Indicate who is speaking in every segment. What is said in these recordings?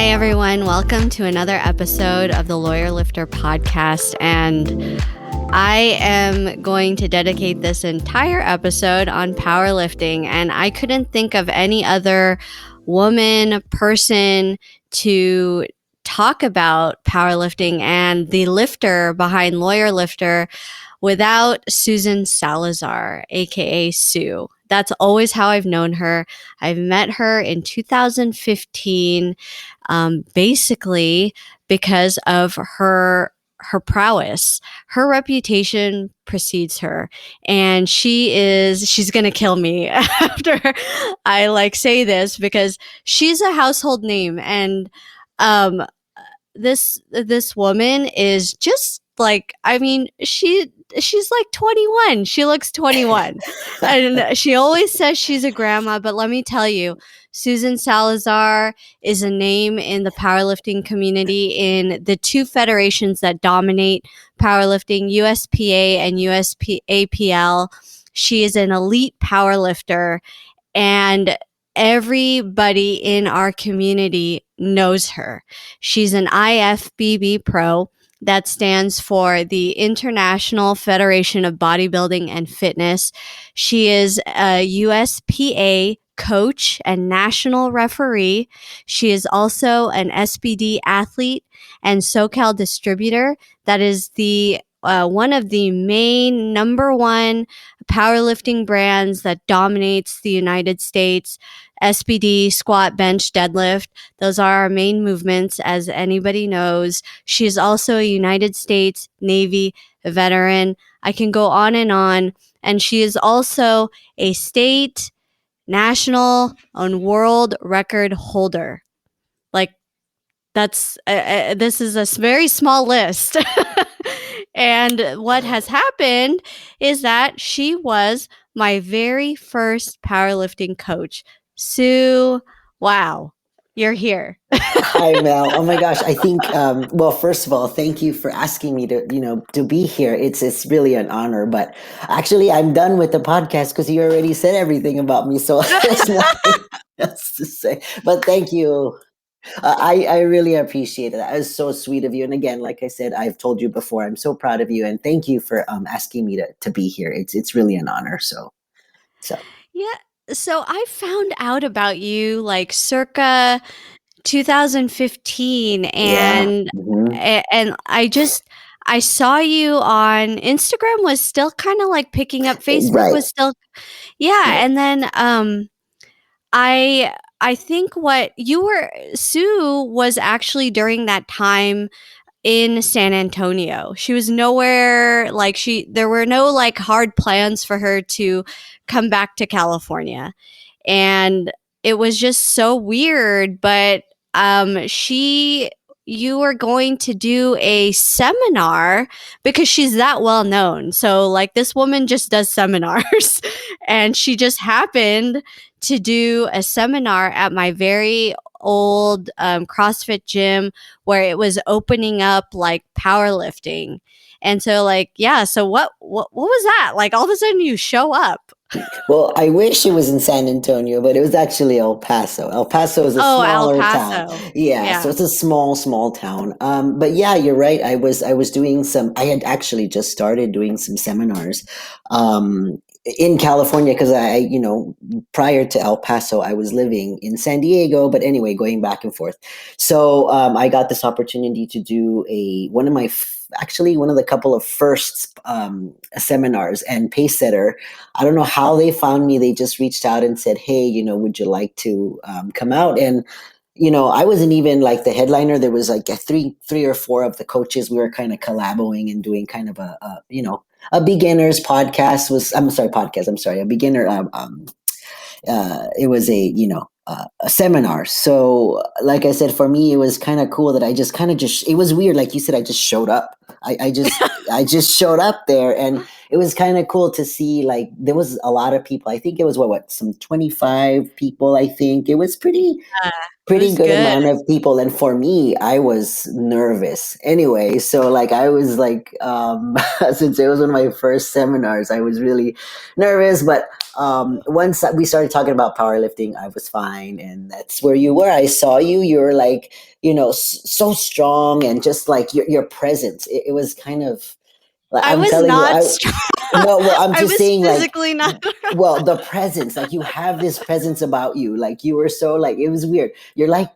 Speaker 1: Hi, everyone. Welcome to another episode of the Lawyerlifter podcast. And I am going to dedicate this entire episode on powerlifting. And I couldn't think of any other woman, person to talk about powerlifting and the lifter behind Lawyerlifter without Susan Salazar, aka Sue. That's always how I've known her. I've met her in 2015, basically because of her prowess. Her reputation precedes her, and she's gonna kill me after I say this, because she's a household name. And um this woman is just she's like 21. She looks 21. And she always says she's a grandma, but let me tell you, Susan Salazar is a name in the powerlifting community in the two federations that dominate powerlifting, USPA and USAPL. She is an elite powerlifter, and everybody in our community knows her. She's an IFBB pro. That stands for the International Federation of Bodybuilding and Fitness. She is a USPA coach and national referee. She is also an SBD athlete and SoCal distributor. That is the one of the main number one powerlifting brands that dominates the United States. SBD, squat, bench, deadlift. Those are our main movements, as anybody knows. She is also a United States Navy veteran. I can go on. And she is also a state, national, and world record holder. This is a very small list. And what has happened is that she was my very first powerlifting coach. Sue, wow, you're here.
Speaker 2: Hi, Mel. Oh my gosh. I think, well, first of all, thank you for asking me to be here. It's really an honor, but actually I'm done with the podcast because you already said everything about me. So there's nothing else to say, but thank you. I really appreciate it. That was so sweet of you. And again, like I said, I've told you before, I'm so proud of you, and thank you for asking me to be here. It's really an honor. So.
Speaker 1: Yeah. So I found out about you circa 2015,
Speaker 2: Yeah.
Speaker 1: and
Speaker 2: Mhm.
Speaker 1: and I saw you on Instagram, was still kind of picking up. Facebook
Speaker 2: Right.
Speaker 1: was still, yeah.
Speaker 2: Right.
Speaker 1: And then I think what you were, Sue was actually during that time in San Antonio. She was nowhere, there were no hard plans for her to come back to California. And it was just so weird, but you were going to do a seminar because she's that well known. So this woman just does seminars. And she just happened to do a seminar at my very old CrossFit gym, where it was opening up powerlifting. And so so what was that? All of a sudden you show up.
Speaker 2: Well, I wish it was in San Antonio, but it was actually El Paso. El Paso is a
Speaker 1: El
Speaker 2: smaller town.
Speaker 1: Paso.
Speaker 2: Yeah, so
Speaker 1: Yeah.
Speaker 2: it's a small town. But yeah, you're right. I was doing some. I had actually just started doing some seminars, in California because prior to El Paso, I was living in San Diego. But anyway, going back and forth. So I got this opportunity to do actually one of the couple of first seminars, and Pacesetter. I don't know how they found me. They just reached out and said, "Hey, would you like to come out?" And I wasn't even the headliner. There was three or four of the coaches. We were kind of collaborating and doing kind of a beginner's podcast. I'm sorry, a beginner. It was a seminar. So, like I said, for me, it was kind of cool that I just it was weird. Like you said, I just showed up. I just showed up there, and it was kind of cool to see, there was a lot of people. I think it was some 25 people. I think it was pretty
Speaker 1: It was
Speaker 2: good
Speaker 1: good.
Speaker 2: amount of people. And for me, I was nervous anyway. So I was since it was one of my first seminars, I was really nervous, but once we started talking about powerlifting, I was fine, and that's where you were. I saw you. You were like, so strong, and just like your presence. It was kind of like,
Speaker 1: I
Speaker 2: I'm
Speaker 1: was
Speaker 2: telling you,
Speaker 1: not
Speaker 2: I
Speaker 1: strong.
Speaker 2: no, well, I'm
Speaker 1: I
Speaker 2: just
Speaker 1: was
Speaker 2: saying, like,
Speaker 1: physically not.
Speaker 2: well, the presence, like you have this presence about you, like you were so like it was weird. You're like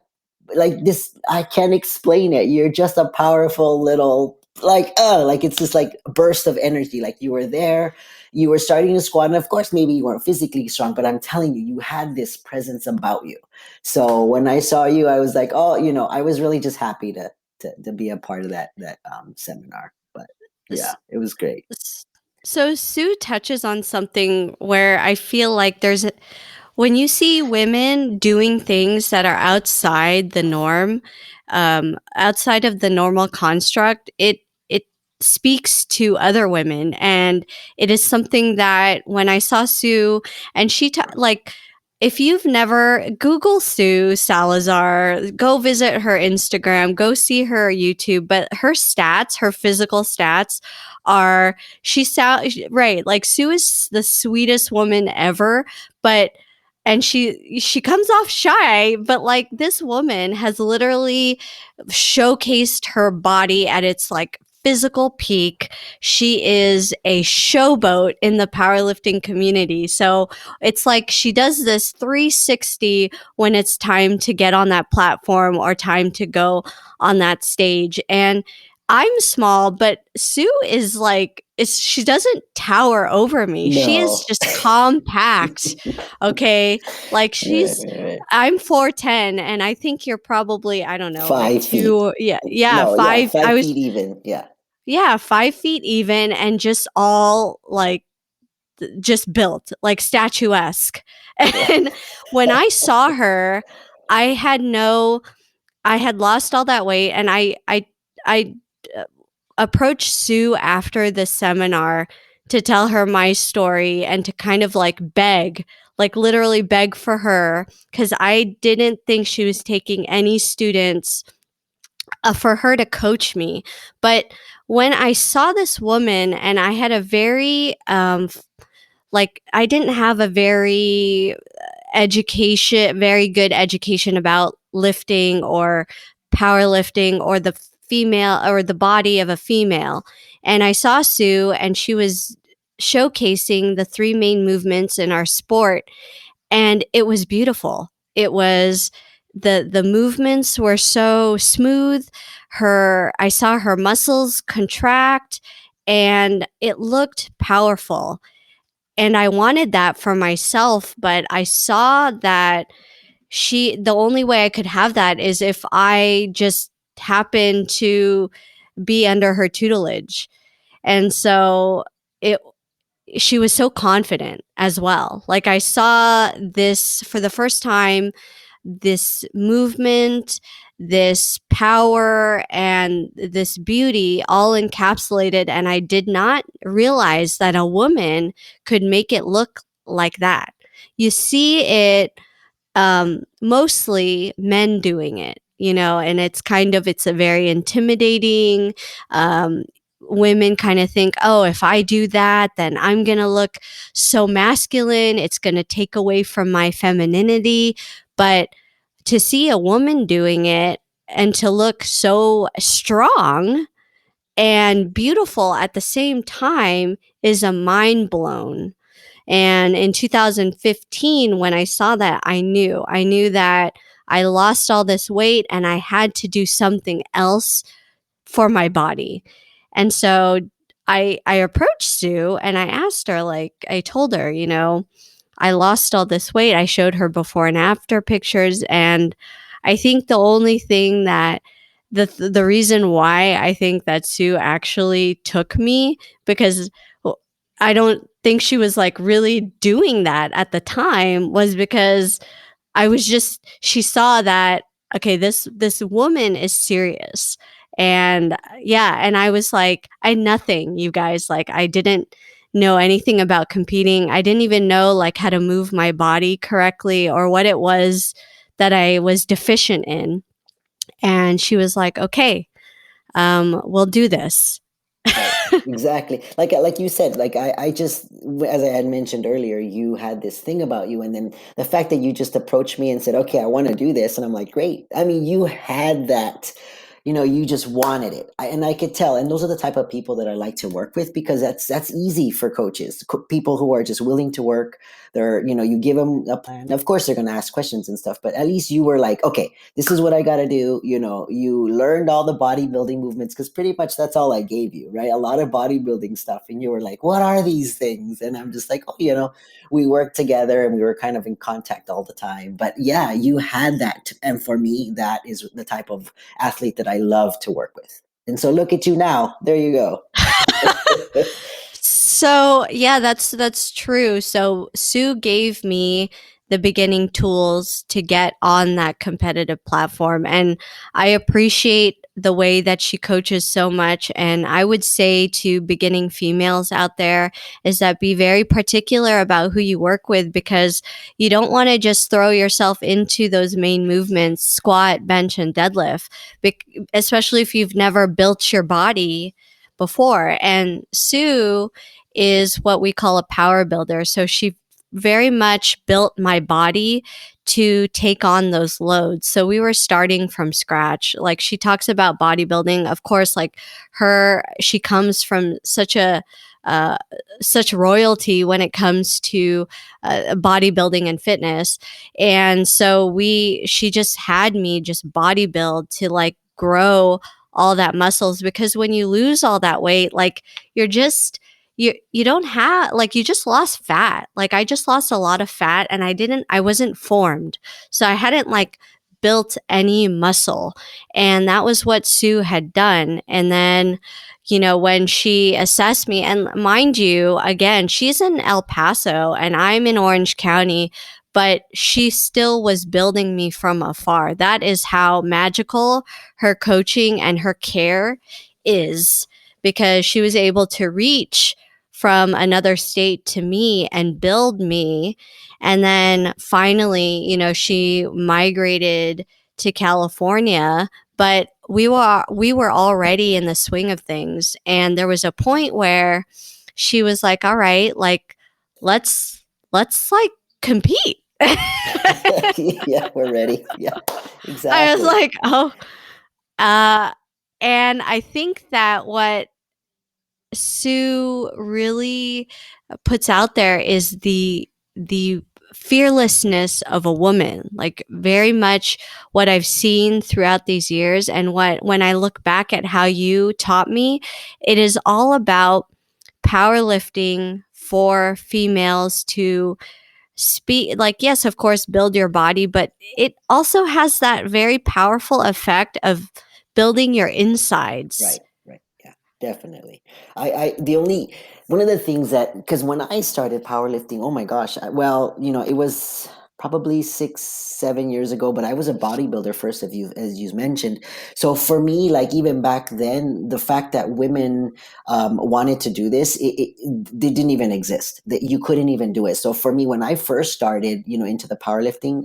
Speaker 2: this. I can't explain it. You're just a powerful little like it's just like a burst of energy. Like you were there, you were starting to squat, and of course, maybe you weren't physically strong, but I'm telling you, you had this presence about you. So when I saw you, I was like, oh, I was really just happy to be a part of that seminar. But yeah, it was great.
Speaker 1: So Sue touches on something where I feel like when you see women doing things that are outside the norm, outside of the normal construct, it speaks to other women, and it is something that when I saw Sue, and like, if you've never Google Sue Salazar, go visit her Instagram, go see her YouTube. But her physical stats are right. Like Sue is the sweetest woman ever, but and she comes off shy, but like this woman has literally showcased her body at its like physical peak. She is a showboat in the powerlifting community. So it's like she does this 360 when it's time to get on that platform or time to go on that stage. And I'm small, but Sue is like, she doesn't tower over me. She is
Speaker 2: No.
Speaker 1: just compact. Okay. Like
Speaker 2: Right, right, right.
Speaker 1: I'm 4'10", and I think you're probably, I don't know, like
Speaker 2: 5 feet.
Speaker 1: yeah,
Speaker 2: No, yeah,
Speaker 1: five. I
Speaker 2: five
Speaker 1: was,
Speaker 2: feet even. Yeah.
Speaker 1: yeah, 5 feet even, and just all like, just built like statuesque.
Speaker 2: Yeah.
Speaker 1: And when I saw her, I had no, I had lost all that weight, and I approached Sue after the seminar to tell her my story and to kind of like beg, like literally beg for her, because I didn't think she was taking any students for her to coach me. But when I saw this woman, and I had a very, like, I didn't have a very good education about lifting or powerlifting or the female or the body of a female. And I saw Sue, and she was showcasing the three main movements in our sport, and it was beautiful. It was the movements were so smooth. I saw her muscles contract, and it looked powerful. And I wanted that for myself, but I saw that the only way I could have that is if I just happened to be under her tutelage. And so it she was so confident as well. Like I saw this for the first time, this movement, this power, and this beauty all encapsulated. And I did not realize that a woman could make it look like that. You see it, mostly men doing it, and it's a very intimidating. Um, Women kind of think, oh, if I do that, then I'm going to look so masculine. It's going to take away from my femininity. But to see a woman doing it and to look so strong and beautiful at the same time is a mind blown. And in 2015, when I saw that, I knew that I lost all this weight and I had to do something else for my body. And so I approached Sue and I asked her, like, I told her, I lost all this weight. I showed her before and after pictures. And I think the only thing that the reason why I think that Sue actually took me, because I don't think she was like really doing that at the time, was because she saw that, okay, this woman is serious. And yeah, and I was like, I had nothing, you guys. Like, I didn't know anything about competing. I didn't even know like how to move my body correctly or what it was that I was deficient in. And she was like, okay, we'll do this.
Speaker 2: Exactly. Like you said, like I just, as I had mentioned earlier, you had this thing about you, and then the fact that you just approached me and said, "Okay, I want to do this," and I'm like, "Great." I mean, you had that, you just wanted it, and I could tell. And those are the type of people that I like to work with, because that's easy for coaches, people who are just willing to work. They're, you give them a plan. Of course, they're going to ask questions and stuff, but at least you were like, "Okay, this is what I got to do." You learned all the bodybuilding movements, because pretty much that's all I gave you, right? A lot of bodybuilding stuff. And you were like, "What are these things?" And I'm just like, "Oh, we worked together and we were kind of in contact all the time." But yeah, you had that. And for me, that is the type of athlete that I love to work with. And so look at you now. There you go.
Speaker 1: So yeah, that's true. So Sue gave me the beginning tools to get on that competitive platform, and I appreciate the way that she coaches so much. And I would say to beginning females out there is that be very particular about who you work with, because you don't want to just throw yourself into those main movements, squat, bench, and deadlift, especially if you've never built your body before. And Sue is what we call a power builder. So she very much built my body to take on those loads. So we were starting from scratch. Like, she talks about bodybuilding, of course, like she comes from uh, such royalty when it comes to bodybuilding and fitness. And so she just had me just bodybuild to like grow all that muscles, because when you lose all that weight, like, you're just you don't have, like, you just lost fat. Like, I just lost a lot of fat, and I wasn't formed. So I hadn't like built any muscle. And that was what Sue had done. And then, when she assessed me, and mind you, again, she's in El Paso and I'm in Orange County, but she still was building me from afar. That is how magical her coaching and her care is, because she was able to reach from another state to me and build me. And then finally, she migrated to California, but we were already in the swing of things. And there was a point where she was like, "All right, like, let's like compete."
Speaker 2: Yeah, we're ready. Yeah,
Speaker 1: I was
Speaker 2: exactly.
Speaker 1: like, "Oh." Uh, and I think that what Sue really puts out there is the fearlessness of a woman, like very much what I've seen throughout these years. And when I look back at how you taught me, it is all about powerlifting for females to speak, like, yes, of course, build your body, but it also has that very powerful effect of building your insides.
Speaker 2: Right, right. Yeah, definitely. The only, one of the things that, because when I started powerlifting, oh my gosh, well, it was probably 6, 7 years ago, but I was a bodybuilder first, as you mentioned. So for me, like even back then, the fact that women wanted to do this, they didn't even exist. That you couldn't even do it. So for me, when I first started, into the powerlifting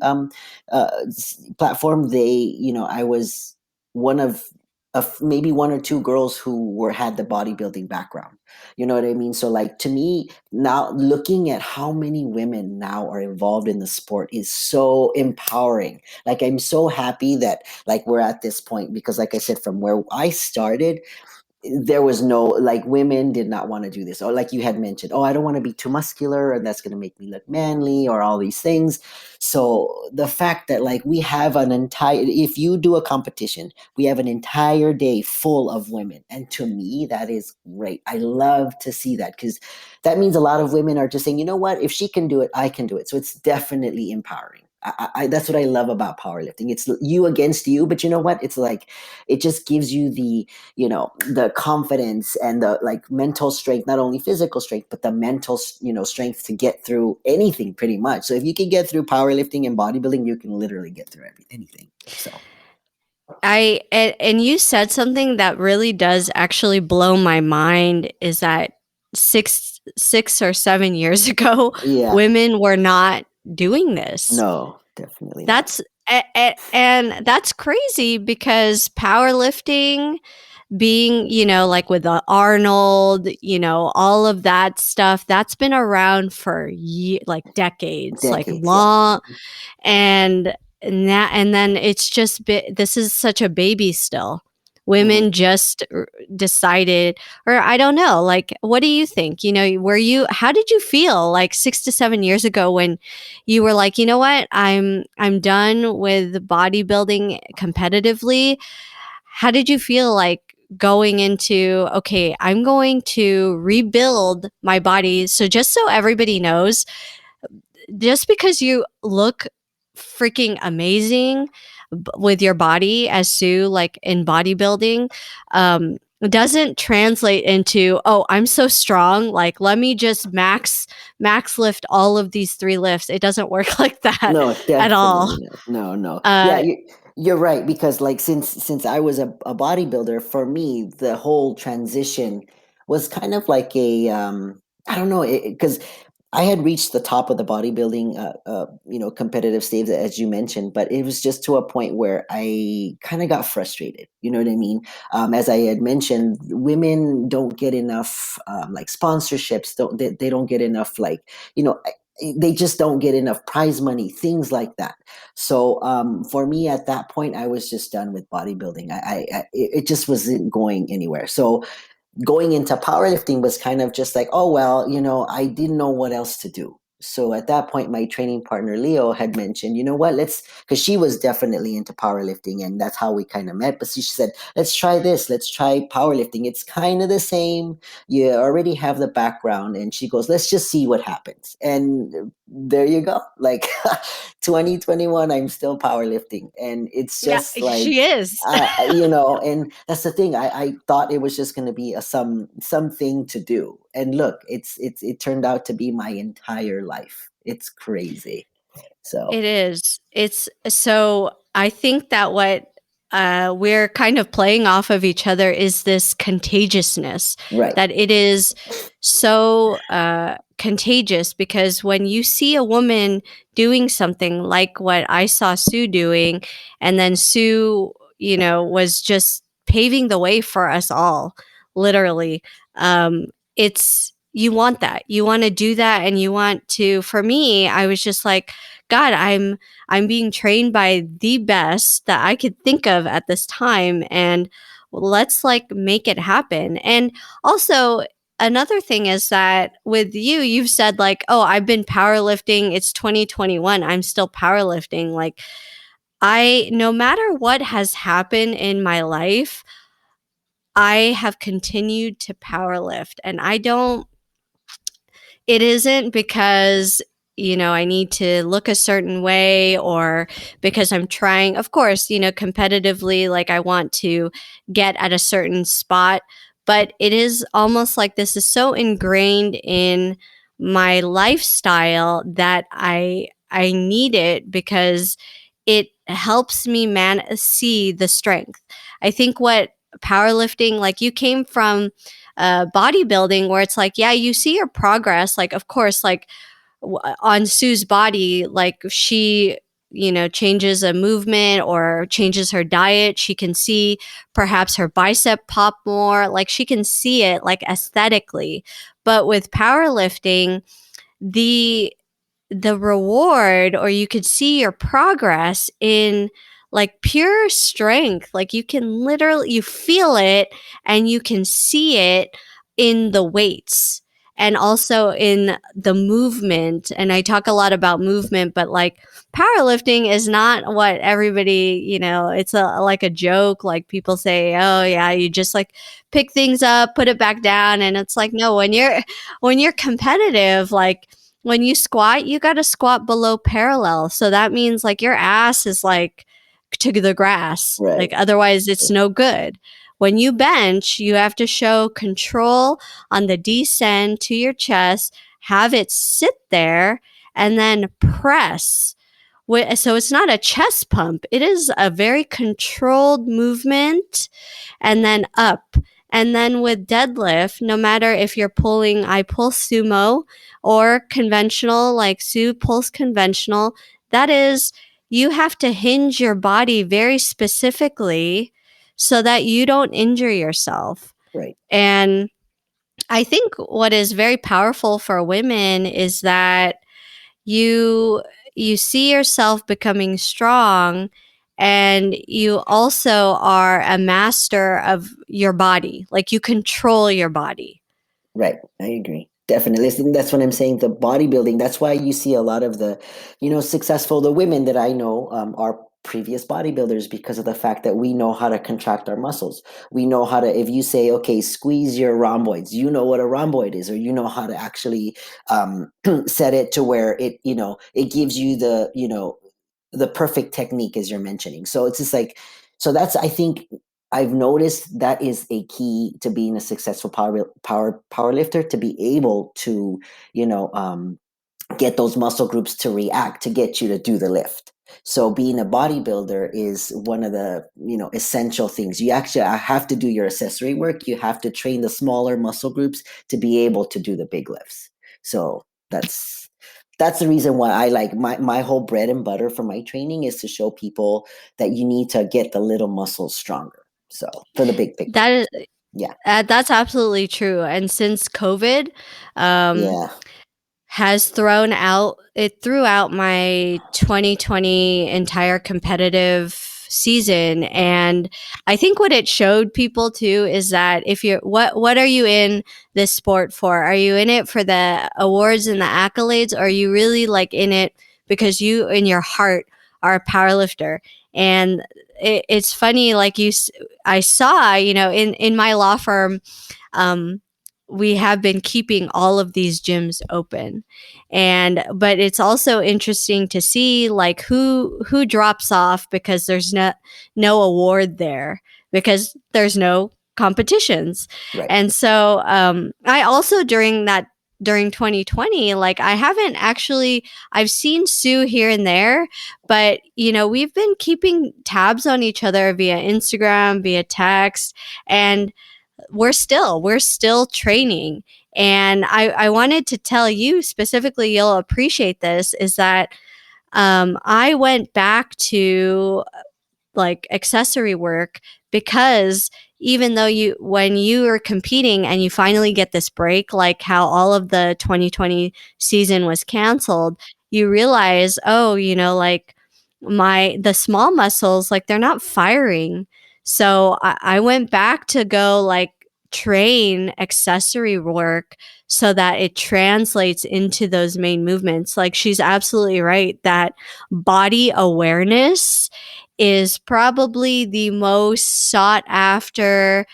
Speaker 2: platform, I was one of maybe one or two girls who had the bodybuilding background. You know what I mean? So like, to me now, looking at how many women now are involved in the sport is so empowering. Like, I'm so happy that like we're at this point, because like I said, from where I started, there was no, like, women did not want to do this, or like you had mentioned, "Oh, I don't want to be too muscular and that's going to make me look manly," or all these things. So the fact that like we have an entire, if you do a competition, we have an entire day full of women, and to me that is great. I love to see that, because that means a lot of women are just saying, "You know what, if she can do it, I can do it." So it's definitely empowering. That's what I love about powerlifting. It's you against you, but you know what, it's like, it just gives you the confidence and the like mental strength, not only physical strength, but the mental strength to get through anything pretty much. So if you can get through powerlifting and bodybuilding, you can literally get through anything. So
Speaker 1: And you said something that really does actually blow my mind, is that 6 or 7 years ago,
Speaker 2: yeah,
Speaker 1: women were not doing this.
Speaker 2: no, definitely not.
Speaker 1: That's and that's crazy, because powerlifting, being, like with Arnold, all of that stuff, that's been around for like decades, like
Speaker 2: Decades, yeah.
Speaker 1: long. And then it's just this is such a baby still.
Speaker 2: Mhm.
Speaker 1: Women just decided, or I don't know, like, what do you think? How did you feel like 6 to 7 years ago when you were like, you know what, I'm done with bodybuilding competitively? How did you feel like going into, okay, I'm going to rebuild my body? So just so everybody knows, just because you look freaking amazing with your body as Sue, like in bodybuilding, doesn't translate into, oh, I'm so strong, like let me just max lift all of these 3 lifts. It doesn't work like that
Speaker 2: No,
Speaker 1: at all.
Speaker 2: definitely not. No, no. Yeah,
Speaker 1: uh
Speaker 2: you're right, because like since I was a bodybuilder, for me the whole transition was kind of like a I don't know, because I had reached the top of the bodybuilding competitive stage, as you mentioned, but it was just to a point where I kind of got frustrated. You know what I mean? As I had mentioned, women don't get enough like sponsorships. They don't get enough, like, you know. They just don't get enough prize money, things like that. So for me at that point, I was just done with bodybuilding. It just wasn't going anywhere. So going into powerlifting was kind of just like, oh, well, I didn't know what else to do. So at that point, my training partner, Leo, had mentioned, you know what, because she was definitely into powerlifting, and that's how we kind of met. But she said, let's try this, let's try powerlifting. It's kind of the same. You already have the background. And she goes, let's just see what happens. And there you go. Like 2021, I'm still powerlifting. And it's
Speaker 1: yeah,
Speaker 2: just like,
Speaker 1: she is.
Speaker 2: and that's the thing. I thought it was just going to be something to do, and look, it turned out to be my entire life. It's crazy. So
Speaker 1: It is. It's so I think that what we're kind of playing off of each other is this contagiousness,
Speaker 2: right,
Speaker 1: that it is so contagious, because when you see a woman doing something like what I saw Sue doing, and then Sue, was just paving the way for us all, literally. Um, it's you want that. You want to do that, and you want to. For me, I was just like, God, I'm being trained by the best that I could think of at this time, and let's like make it happen. And also, another thing is that with you, you've said like, oh, I've been powerlifting. It's 2021. I'm still powerlifting. Like, no matter what has happened in my life, I have continued to powerlift, and I don't it isn't because, I need to look a certain way, or because I'm trying, of course, competitively, like I want to get at a certain spot. But it is almost like this is so ingrained in my lifestyle that I need it, because it helps me see the strength. I think what powerlifting, like you came from bodybuilding, where it's like, yeah, you see your progress. Like, of course, like on Sue's body, like she, changes a movement or changes her diet. She can see perhaps her bicep pop more. Like she can see it like aesthetically. But with powerlifting, the reward, or you could see your progress in like pure strength. Like you can literally, you feel it, and you can see it in the weights, and also in the movement. And I talk a lot about movement, but like powerlifting is not what everybody, it's like a joke. Like people say, oh yeah, you just like pick things up, put it back down. And it's like, no, when you're competitive, like when you squat, you got to squat below parallel. So that means like your ass is like to the grass.
Speaker 2: right,
Speaker 1: Like otherwise it's no good. When you bench, you have to show control on the descend to your chest, have it sit there, and then press. So it's not a chest pump. It is a very controlled movement, and then up. And then with deadlift, no matter if you're pulling, I pull sumo or conventional, like Sue pulls conventional, that is, you have to hinge your body very specifically so that you don't injure yourself.
Speaker 2: Right.
Speaker 1: And I think what is very powerful for women is that you you see yourself becoming strong, and you also are a master of your body. Like, you control your body.
Speaker 2: Right. I agree. Definitely. That's what I'm saying. The bodybuilding, that's why you see a lot of the, successful, the women that I know are previous bodybuilders because of the fact that we know how to contract our muscles. We know how to, if you say, okay, squeeze your rhomboids, you know what a rhomboid is, or you know how to actually set it to where it gives you the perfect technique as you're mentioning. So it's just like, so that's, I think, I've noticed that is a key to being a successful power lifter, to be able to, you know, um, get those muscle groups to react to get you to do the lift. So being a bodybuilder is one of the, essential things. You actually have to do your accessory work. You have to train the smaller muscle groups to be able to do the big lifts. So that's the reason why I like my whole bread and butter for my training is to show people that you need to get the little muscles stronger. So for the big picture.
Speaker 1: That is,
Speaker 2: Yeah.
Speaker 1: that's absolutely true. And since COVID, um,
Speaker 2: Yeah.
Speaker 1: it threw out my 2020 entire competitive season. And I think what it showed people too is that if you're what are you in this sport for? Are you in it for the awards and the accolades, or are you really like in it because you in your heart are a powerlifter? And it's funny, like I saw, in my law firm, um, we have been keeping all of these gyms open. But it's also interesting to see like who drops off because there's no award there, because there's no competitions.
Speaker 2: Right.
Speaker 1: And so I also during 2020, like I've seen Sue here and there, but we've been keeping tabs on each other via Instagram, via text, and we're still training. And I wanted to tell you specifically, you'll appreciate this, is that I went back to like accessory work, because even though when you are competing and you finally get this break, like how all of the 2020 season was canceled, you realize, oh, like the small muscles, like they're not firing. So I went back to go like train accessory work so that it translates into those main movements. Like, she's absolutely right that body awareness is probably the most sought after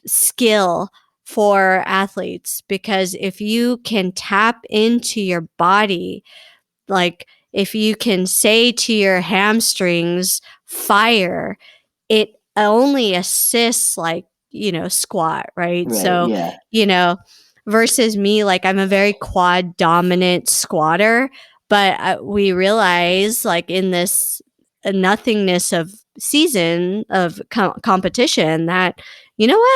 Speaker 1: skill for athletes, because if you can tap into your body, like if you can say to your hamstrings, fire, it only assists like, squat, right?
Speaker 2: Right.
Speaker 1: So,
Speaker 2: Yeah.
Speaker 1: you know, versus me, like I'm a very quad dominant squatter, but we realize like in this nothingness of season of competition that,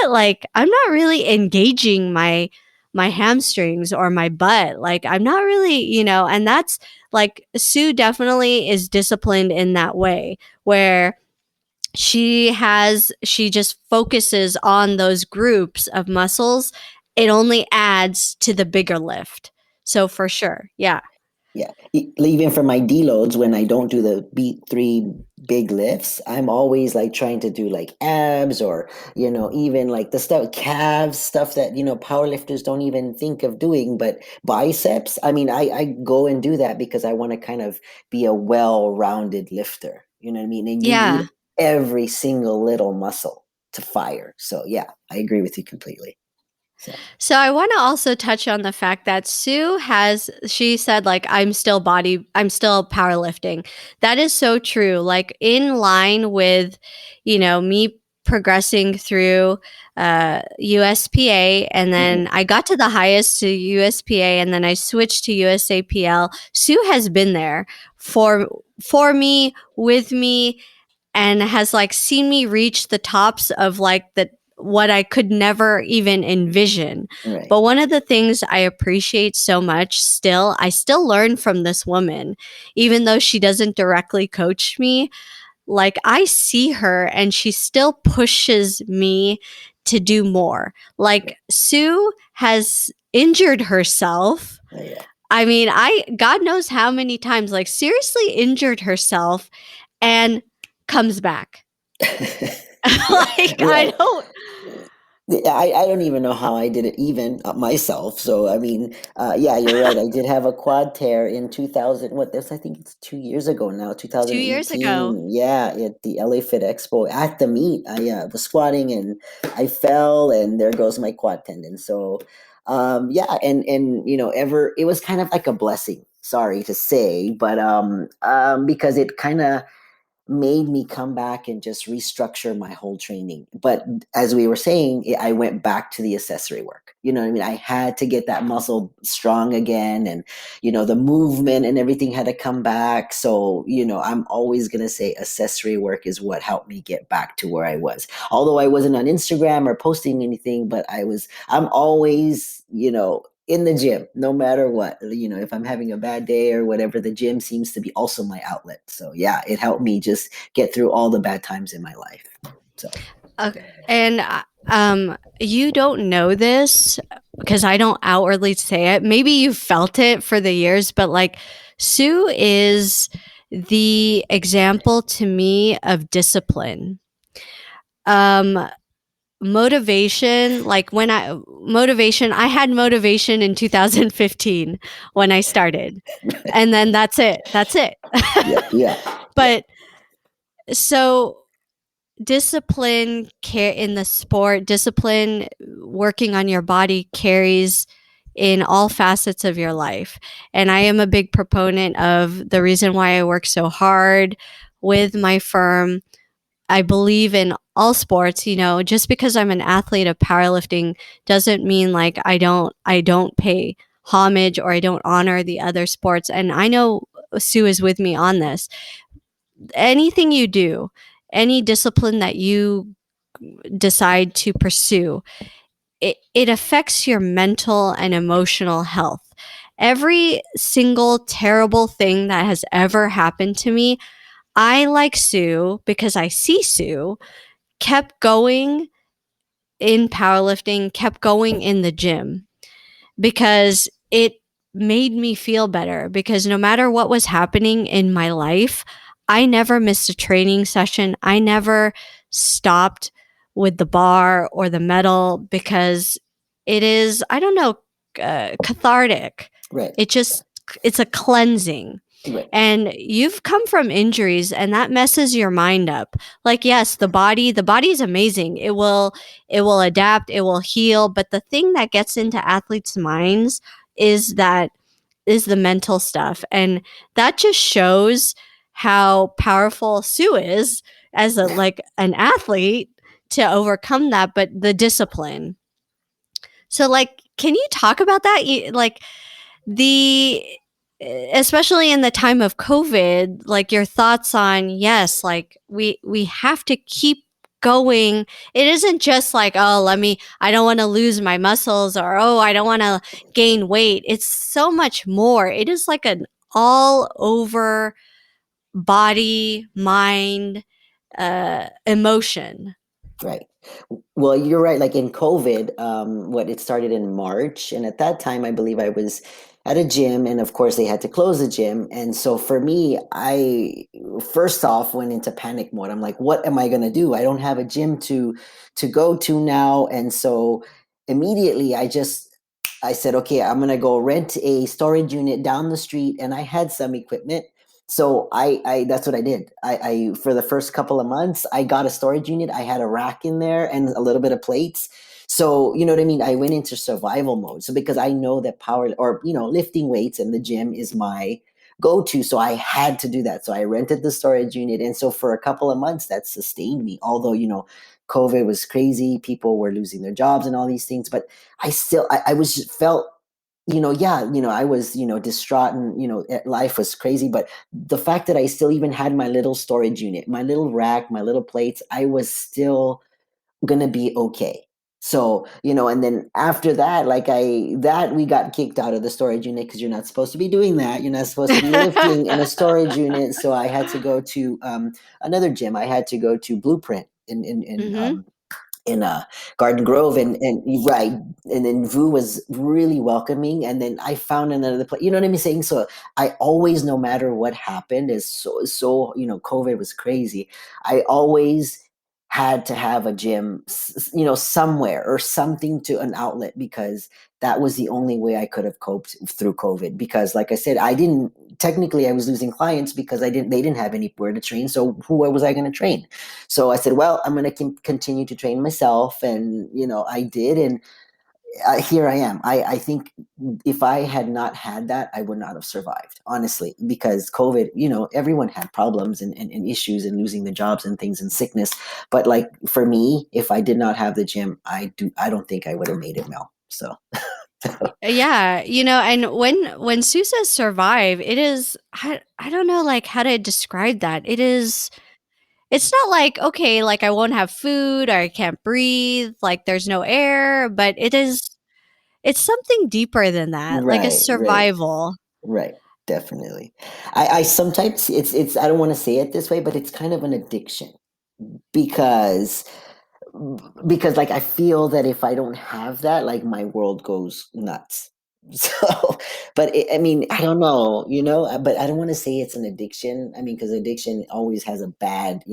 Speaker 1: like I'm not really engaging my hamstrings or my butt. Like I'm not really, and that's like Sue definitely is disciplined in that way, where she just focuses on those groups of muscles. It only adds to the bigger lift. So for sure. Yeah.
Speaker 2: Yeah. Even for my deloads, when I don't do the beat three big lifts, I'm always like trying to do like abs, or, even like the stuff, calves, stuff that, powerlifters don't even think of doing, but biceps. I mean, I go and do that because I want to kind of be a well-rounded lifter. You know what I mean? And you need
Speaker 1: Yeah.
Speaker 2: every single little muscle to fire. So yeah, I agree with you completely. So
Speaker 1: So I want to also touch on the fact that she said like I'm still powerlifting. That is so true. Like in line with, me progressing through USPA, and
Speaker 2: mhm,
Speaker 1: then I got to the highest to USPA, and then I switched to USAPL. Sue has been there for me, with me, and has like seen me reach the tops of like the what I could never even envision.
Speaker 2: right.
Speaker 1: But one of the things I appreciate so much I still learn from this woman, even though she doesn't directly coach me. like I see her and she still pushes me to do more. Like Sue has injured herself.
Speaker 2: Yeah.
Speaker 1: I mean, God knows how many times, like seriously injured herself and comes back. Like I
Speaker 2: Right.
Speaker 1: don't
Speaker 2: I don't even know how I did it even myself. So I mean, yeah, you're right. I did have a quad tear in 2000. What this? I think it's 2 years ago now.
Speaker 1: 2 years ago.
Speaker 2: 2018. Yeah, at the LA Fit Expo at the meet, I was squatting and I fell, and there goes my quad tendon. So, yeah, and ever it was kind of like a blessing. Sorry to say, but because it kind of made me come back and just restructure my whole training. But as we were saying, I went back to the accessory work. You know what I mean? I had to get that muscle strong again, and the movement and everything had to come back. So, I'm always going to say accessory work is what helped me get back to where I was. Although I wasn't on Instagram or posting anything, but I'm always, in the gym, no matter what. If I'm having a bad day or whatever, the gym seems to be also my outlet. So yeah, it helped me just get through all the bad times in my life. So
Speaker 1: Okay. And you don't know this because I don't outwardly say it. Maybe you felt it for the years, but like Sue is the example to me of discipline. Um, motivation, like I had motivation in 2015 when I started. And then that's it. That's it.
Speaker 2: yeah, yeah, yeah,
Speaker 1: But so discipline care in the sport, discipline working on your body carries in all facets of your life. And I am a big proponent of the reason why I work so hard with my firm. I believe in all sports, just because I'm an athlete of powerlifting doesn't mean like I don't pay homage or I don't honor the other sports. And I know Sue is with me on this. Anything you do, any discipline that you decide to pursue, it affects your mental and emotional health. Every single terrible thing that has ever happened to me, I, like Sue, because I see Sue, kept going in powerlifting, kept going in the gym because it made me feel better. Because no matter what was happening in my life, I never missed a training session. I never stopped with the bar or the metal because it is, I don't know, cathartic.
Speaker 2: right,
Speaker 1: It just, it's a cleansing.
Speaker 2: right,
Speaker 1: And you've come from injuries and that messes your mind up. Like yes, the body is amazing. It will adapt, it will heal, but the thing that gets into athletes' minds is that is the mental stuff. And that just shows how powerful Sue is as an athlete to overcome that, but the discipline. So like can you talk about that? Like the especially in the time of COVID, like your thoughts on yes, like we have to keep going. It isn't just like, oh, I don't want to lose my muscles or oh, I don't want to gain weight. It's so much more. It is like an all over body, mind, emotion.
Speaker 2: right. Well, you're right. Like in COVID, what it started in March, and at that time, I believe I was at a gym, and of course, they had to close the gym. And so for me, I first off went into panic mode. I'm like, what am I gonna do? I don't have a gym to go to now, and so immediately I said, okay, I'm gonna go rent a storage unit down the street, and I had some equipment. So I that's what I did. I for the first couple of months, I got a storage unit. I had a rack in there and a little bit of plates. So you know what I mean. I went into survival mode. So because I know that power or lifting weights in the gym is my go-to, so I had to do that. So I rented the storage unit, and so for a couple of months, that sustained me. Although COVID was crazy, people were losing their jobs and all these things, but I was just felt yeah, I was, distraught and, life was crazy. But the fact that I still even had my little storage unit, my little rack, my little plates, I was still going to be okay. So, and then after that, we got kicked out of the storage unit because you're not supposed to be doing that. You're not supposed to be lifting in a storage unit. So I had to go to another gym. I had to go to Blueprint
Speaker 1: Mm-hmm.
Speaker 2: in Garden Grove, and right, and then Vu was really welcoming, and then I found another place. You know what I'm saying? So I always, no matter what happened, is so COVID was crazy. I always had to have a gym, somewhere or something to an outlet because that was the only way I could have coped through COVID. Because, like I said, I didn't technically I was losing clients because they didn't have anywhere to train. So who was I going to train? So I said, well, I'm going to continue to train myself. And, I did. And here I am. I think if I had not had that, I would not have survived, honestly, because COVID, everyone had problems and issues and losing the jobs and things and sickness. But like for me, if I did not have the gym, I don't think I would have made it, Mel. So,
Speaker 1: Yeah, and when Sue says survive, it is I don't know like how to describe that. It's not like, okay, like I won't have food or I can't breathe, like there's no air, but it's something deeper than that, like a
Speaker 2: right, right.
Speaker 1: survival.
Speaker 2: Right, definitely. I sometimes it's I don't want to say it this way, but it's kind of an addiction because like I feel that if I don't have that, like my world goes nuts. So, but I mean, I don't know, but I don't want to say it's an addiction. I mean, because addiction always has a bad,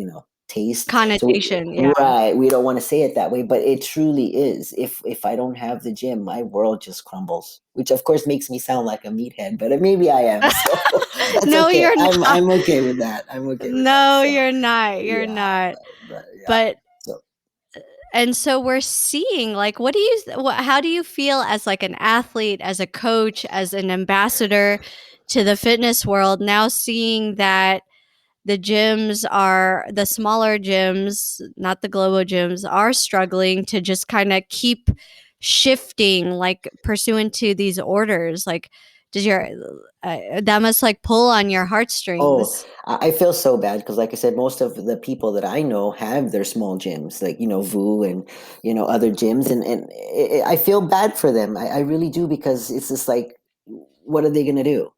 Speaker 2: taste. So,
Speaker 1: Connotation, yeah.
Speaker 2: right, we don't want to say it that way, but it truly is. If I don't have the gym, my world just crumbles, which of course makes me sound like a meathead, but maybe I am. So that's
Speaker 1: No,
Speaker 2: okay.
Speaker 1: you're not.
Speaker 2: I'm okay with that. I'm okay with that.
Speaker 1: No,
Speaker 2: So
Speaker 1: you're not. You're
Speaker 2: yeah,
Speaker 1: not.
Speaker 2: but yeah.
Speaker 1: But
Speaker 2: So
Speaker 1: and so we're seeing like how do you feel as like an athlete, as a coach, as an ambassador to the fitness world now seeing that the smaller gyms, not the global gyms, are struggling to just kind of keep shifting, like pursuant to these orders. Like, does your that must like pull on your
Speaker 2: Oh,
Speaker 1: heartstrings?
Speaker 2: I feel so bad because, like I said, most of the people that I know have their small gyms, like VU and other gyms, and I feel bad for them. I really do because it's just like, what are they gonna do?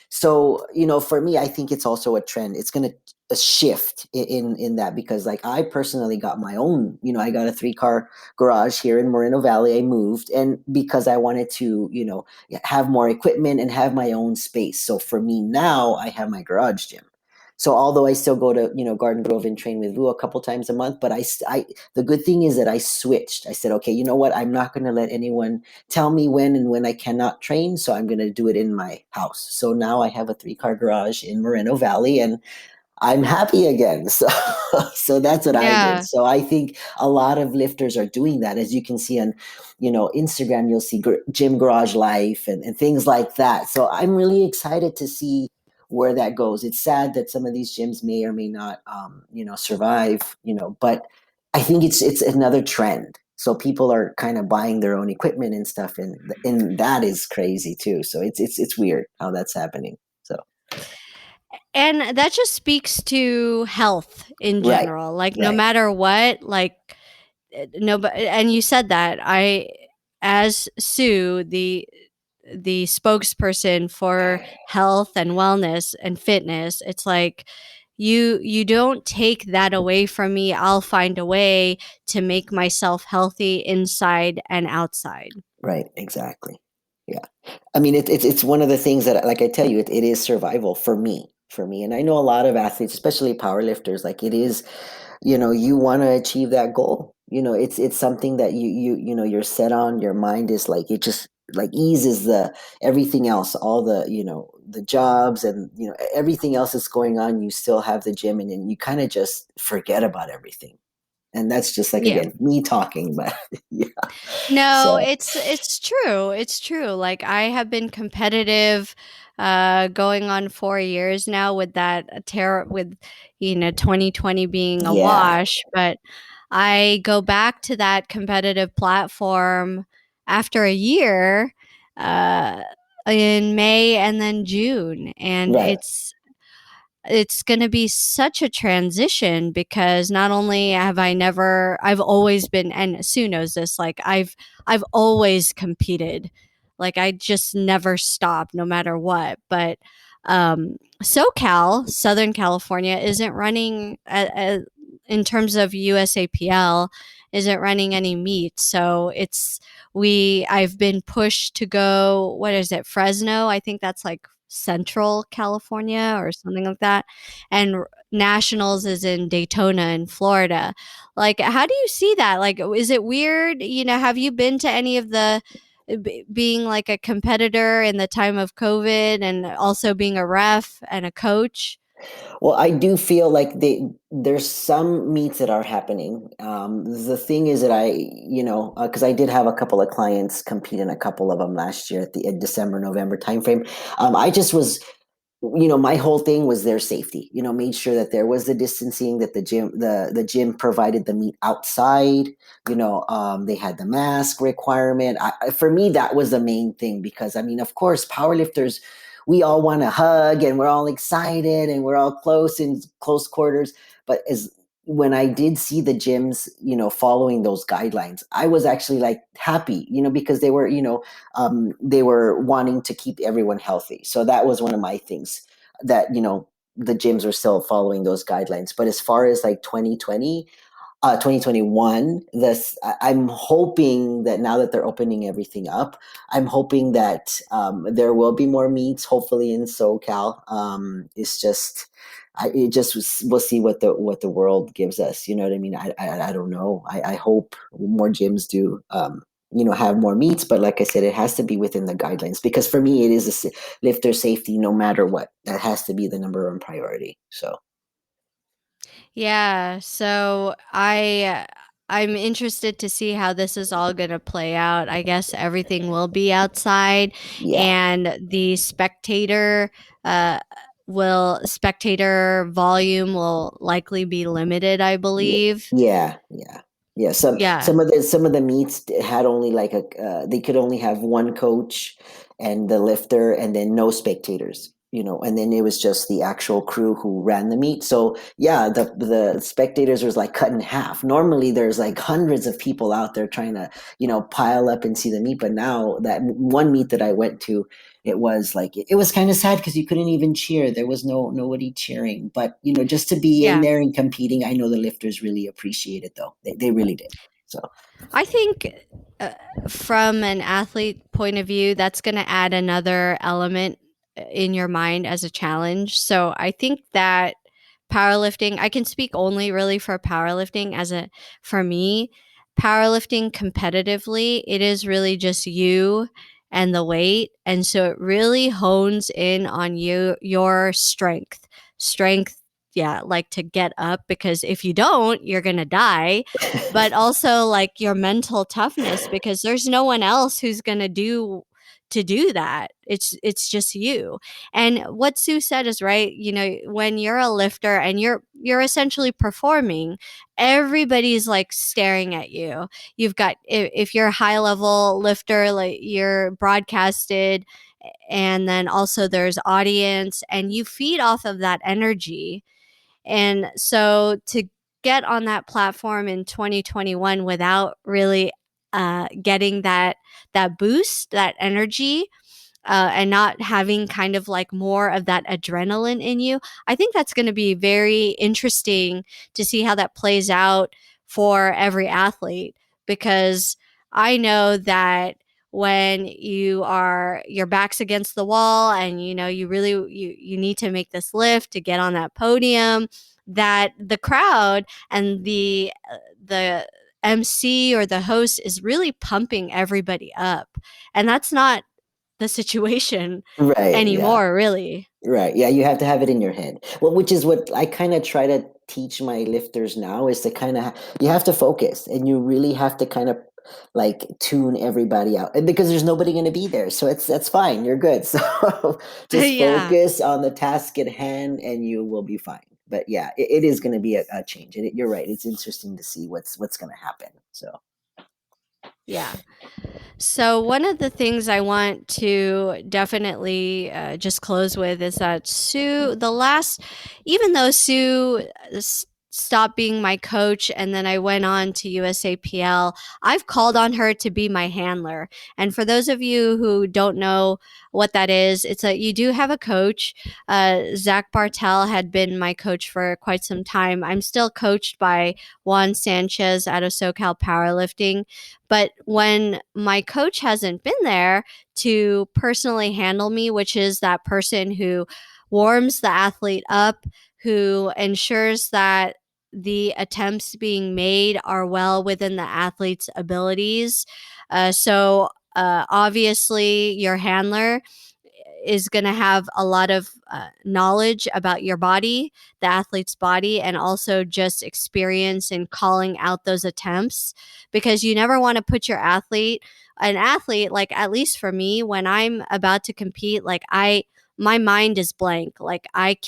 Speaker 2: So for me, I think it's also a trend. It's gonna a shift in that because like I personally got my own. I got a 3-car garage here in Moreno Valley. I moved and because I wanted to have more equipment and have my own space. So for me now, I have my garage gym. So although I still go to Garden Grove and train with Vu a couple times a month, but the good thing is that I switched. I said, okay, you know what? I'm not going to let anyone tell me when and when I cannot train, so I'm going to do it in my house. So now I have a 3-car garage in Moreno Valley, and I'm happy again. So, so that's what I did.
Speaker 1: Yeah.
Speaker 2: So I think a lot of lifters are doing that. As you can see on, Instagram, you'll see gym garage life and things like that. So I'm really excited to see where that goes. It's sad that some of these gyms may or may not, survive, but I think it's another trend. So people are kind of buying their own equipment and stuff, and that is crazy too. So it's weird how that's happening. So
Speaker 1: And that just speaks to health in
Speaker 2: right,
Speaker 1: general. Like no
Speaker 2: right.
Speaker 1: matter what, like no, but and you said that as Sue, the spokesperson for health and wellness and fitness, it's like you don't take that away from me. I'll find a way to make myself healthy inside and outside.
Speaker 2: Right, exactly. Yeah. I mean, it's one of the things that, like I tell you, it is survival for me. And I know a lot of athletes, especially power lifters, like it is, you want to achieve that goal. It's something that you're set on. Your mind is like, it just like eases everything else, all the jobs and, everything else that's going on. You still have the gym and then you kind of just forget about everything. And that's just like,
Speaker 1: Yeah.
Speaker 2: again, me talking, but yeah.
Speaker 1: No,
Speaker 2: So,
Speaker 1: it's true. It's true. Like I have been competitive going on 4 years now with that terror with 2020 being a
Speaker 2: yeah.
Speaker 1: wash, but I go back to that competitive platform after a year uh in May and then June and
Speaker 2: Right.
Speaker 1: it's going to be such a transition because not only I've always been, and Sue knows this, like I've always competed. Like I just never stopped no matter what. But SoCal, Southern California, isn't running in terms of USAPL, isn't running any meet. So I've been pushed to go, what is it, Fresno? I think that's like Central California or something like that. And Nationals is in Daytona in Florida. Like, how do you see that? Like, is it weird? Have you been to any of the being like a competitor in the time of COVID and also being a ref and a coach?
Speaker 2: Well, I do feel like there's some meets that are happening. The thing is that because I did have a couple of clients compete in a couple of them last year at the December, November timeframe. I just was, my whole thing was their safety. Made sure that there was the distancing, that the gym provided the meat outside. They had the mask requirement. For me, that was the main thing because I mean, of course, powerlifters, we all want to hug and we're all excited and we're all close in close quarters. But as when I did see the gyms, following those guidelines, I was actually like happy, because they were wanting to keep everyone healthy. So that was one of my things that, the gyms were still following those guidelines. But as far as like 2021, I'm hoping that now that they're opening everything up, I'm hoping that there will be more meets, hopefully in SoCal. It's just, we'll see what the world gives us. You know what I mean? I don't know. I hope more gyms do. Have more meets, but like I said, it has to be within the guidelines because for me, it is lifter safety no matter what. That has to be the number one priority. So,
Speaker 1: Yeah, so I'm interested to see how this is all going to play out. I guess everything will be outside
Speaker 2: yeah.
Speaker 1: and the uh spectator volume will likely be limited, I
Speaker 2: Yeah,
Speaker 1: believe.
Speaker 2: yeah.
Speaker 1: Yeah.
Speaker 2: Some of the meets had only like they could only have one coach and the lifter, and then no spectators. And then it was just the actual crew who ran the meet. So yeah, the spectators was like cut in half. Normally, there's like hundreds of people out there trying to pile up and see the meet, but now that one meet that I went to, it was like it was kind of sad because you couldn't even cheer. There was nobody cheering. But just to be in
Speaker 1: Yeah.
Speaker 2: there and competing, I know the lifters really appreciate it though. They really did. So
Speaker 1: I think uh, from an athlete point of view, that's going to add another element in your mind as a challenge. So I think that powerlifting, I can speak only really for powerlifting for me, powerlifting competitively, it is really just you and the weight. And so it really hones in on your strength. Yeah, like to get up because if you don't, you're going to die, but also like your mental toughness because there's no one else who's going to do that. It's just you. And what Sue said is right. When you're a lifter and you're essentially performing, everybody's like staring at you. You've got, if you're a high level lifter, like you're broadcasted, and then also there's audience and you feed off of that energy. And so to get on that platform in 2021 without really getting that boost, that energy, and not having kind of like more of that adrenaline in you, I think that's going to be very interesting to see how that plays out for every athlete because I know that when your back's against the wall and you need to make this lift to get on that podium, that the crowd and the MC or the host is really pumping everybody up, and that's not the situation
Speaker 2: right, yeah.
Speaker 1: anymore, really.
Speaker 2: Right. Yeah, you have to have it in your head. Well, which is what I kind of try to teach my lifters now is to kind of you have to focus and you really have to kind of like tune everybody out. And because there's nobody going to be there. So that's fine. You're good. So just
Speaker 1: Yeah.
Speaker 2: focus on the task at hand and you will be fine. But yeah, it is going to be a change. And you're right. It's interesting to see what's going to happen. So
Speaker 1: Yeah. So, one of the things I want to definitely just close with is that even though stopped being my coach and then I went on to USAPL, I've called on her to be my handler. And for those of you who don't know what that is, it's that you do have a coach. Zach Bartel had been my coach for quite some time. I'm still coached by Juan Sanchez out of SoCal Powerlifting. But when my coach hasn't been there to personally handle me, which is that person who warms the athlete up, who ensures that the attempts being made are well within the athlete's abilities. Obviously, your handler is going to have a lot of knowledge about your body, the athlete's body, and also just experience in calling out those attempts, because you never want to put an athlete, like at least for me, when I'm about to compete, my mind is blank. Like I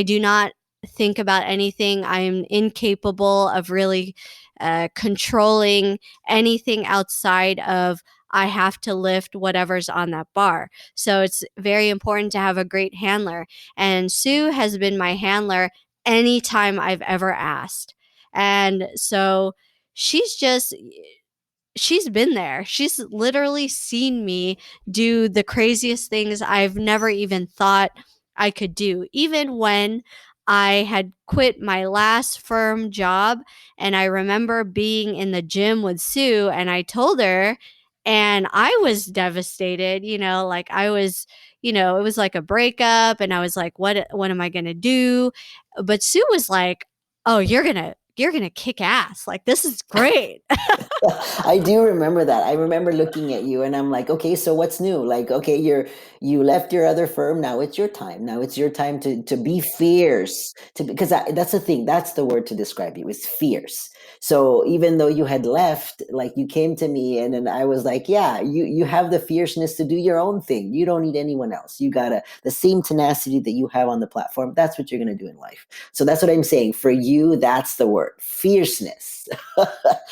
Speaker 1: do not think about anything. I'm incapable of really controlling anything outside of I have to lift whatever's on that bar. So it's very important to have a great handler. And Sue has been my handler anytime I've ever asked. And so she's just she's been there. She's literally seen me do the craziest things I've never even thought I could do. Even when I had quit my last firm job, and I remember being in the gym with Sue, and I told her, and I was devastated, like I was, it was like a breakup, and I was like, what am I going to do? But Sue was like, "Oh, you're going to kick ass. Like this is great."
Speaker 2: I do remember that. I remember looking at you and I'm like, okay, so what's new? Like, okay, you left your other firm. Now it's your time. Now it's your time to be fierce. Because that's the thing. That's the word to describe you. Is fierce. So even though you had left, like you came to me and then I was like, yeah, you have the fierceness to do your own thing. You don't need anyone else. You got the same tenacity that you have on the platform. That's what you're gonna do in life. So that's what I'm saying. For you, that's the word. Fierceness.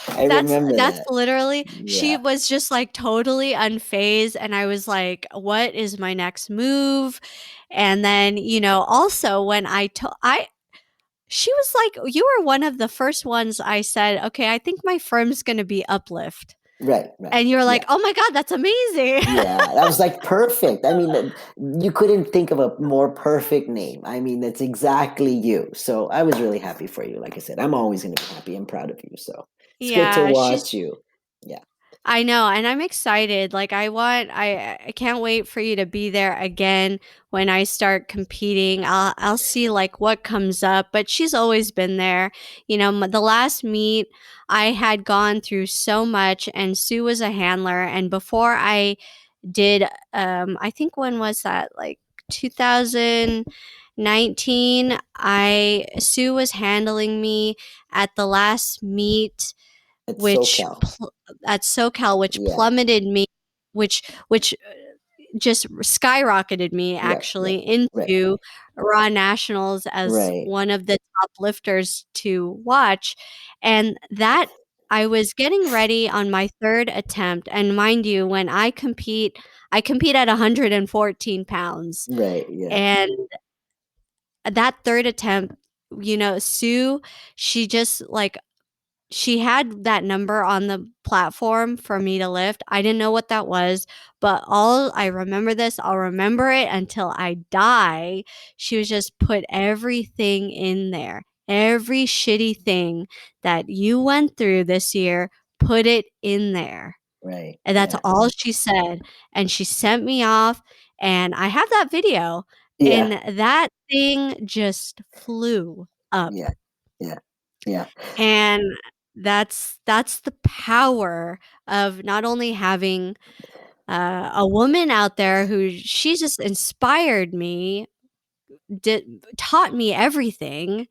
Speaker 2: I remember
Speaker 1: That's
Speaker 2: that.
Speaker 1: literally, she
Speaker 2: Yeah.
Speaker 1: was just like totally unfazed, and I was like, "What is my next move?" And then, also when I she was like, "You were one of the first ones I said, okay, I think my firm's going to be Uplift."
Speaker 2: Right, right.
Speaker 1: And you're
Speaker 2: Yeah.
Speaker 1: like, "Oh my god, that's amazing."
Speaker 2: Yeah, that was like perfect. I mean, you couldn't think of a more perfect name. I mean, that's exactly you. So I was really happy for you. Like I said, I'm always going to be happy and proud of you. So it's good to
Speaker 1: Yeah, she's
Speaker 2: watch you. Yeah.
Speaker 1: I know, and I'm excited. Like I can't wait for you to be there again when I start competing. I'll see like what comes up, but she's always been there. The last meet I had gone through so much, and Sue was a handler, and before I did I think when was that? Like 2019, I Sue was handling me at the last meet,
Speaker 2: It's
Speaker 1: which
Speaker 2: SoCal.
Speaker 1: at SoCal, which
Speaker 2: Yeah.
Speaker 1: plummeted me, which just skyrocketed me
Speaker 2: Right,
Speaker 1: actually
Speaker 2: right, right,
Speaker 1: into Raw Nationals as
Speaker 2: right,
Speaker 1: one of the top lifters to watch. And that I was getting ready on my third attempt. And mind you, when I compete at 114 pounds.
Speaker 2: right. Yeah.
Speaker 1: And that third attempt, Sue, she just like she had that number on the platform for me to lift. I didn't know what that was, but I'll remember it until I die. She was just put everything in there. Every shitty thing that you went through this year, put it in there.
Speaker 2: Right.
Speaker 1: And that's
Speaker 2: Yeah.
Speaker 1: all she said. And she sent me off, and I have that video,
Speaker 2: Yeah.
Speaker 1: and that thing just flew up.
Speaker 2: Yeah. Yeah. Yeah.
Speaker 1: And that's the power of not only having a woman out there who she just inspired me, taught me everything,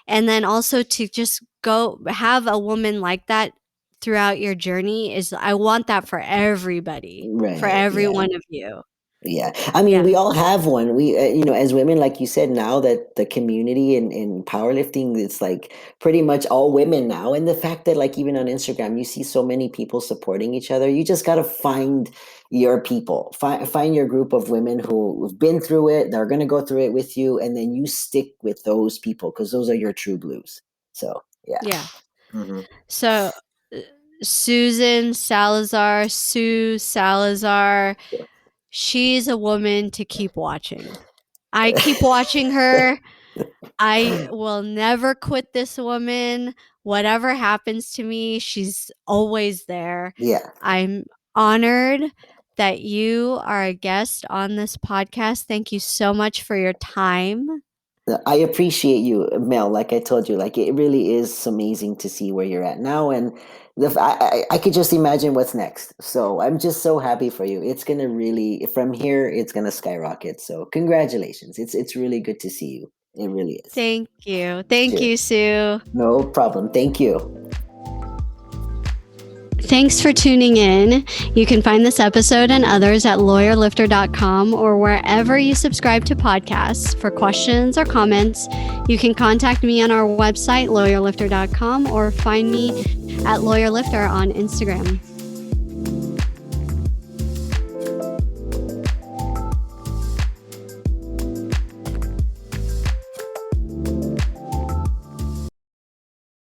Speaker 1: and then also to just go have a woman like that throughout your journey. I want that for everybody, for
Speaker 2: Right.
Speaker 1: every
Speaker 2: Yeah.
Speaker 1: one of you.
Speaker 2: Yeah, I mean,
Speaker 1: Yeah.
Speaker 2: we all have one. We, as women, like you said, now that the community in powerlifting, it's like pretty much all women now. And the fact that, like, even on Instagram, you see so many people supporting each other. You just got to find your people, find your group of women who've been through it. They're going to go through it with you, and then you stick with those people because those are your true blues. So, yeah.
Speaker 1: Yeah.
Speaker 2: Hmm.
Speaker 1: So uh, Susan Salazar, Sue Salazar, she's a woman to keep watching. I keep watching her. I will never quit this woman. Whatever happens to me, she's always there.
Speaker 2: Yeah.
Speaker 1: I'm honored that you are a guest on this podcast. Thank you so much for your time.
Speaker 2: I appreciate you, Mel. Like I told you, like it really is amazing to see where you're at now, and I could just imagine what's next. So I'm just so happy for you. It's gonna really, from here, it's gonna skyrocket. So congratulations. It's really good to see you. It really is.
Speaker 1: Thank you. Thank
Speaker 2: Sure.
Speaker 1: you, Sue.
Speaker 2: No problem. Thank you.
Speaker 1: Thanks for tuning in. You can find this episode and others at lawyerlifter.com or wherever you subscribe to podcasts. For questions or comments, you can contact me on our website, lawyerlifter.com, or find me at lawyerlifter on Instagram.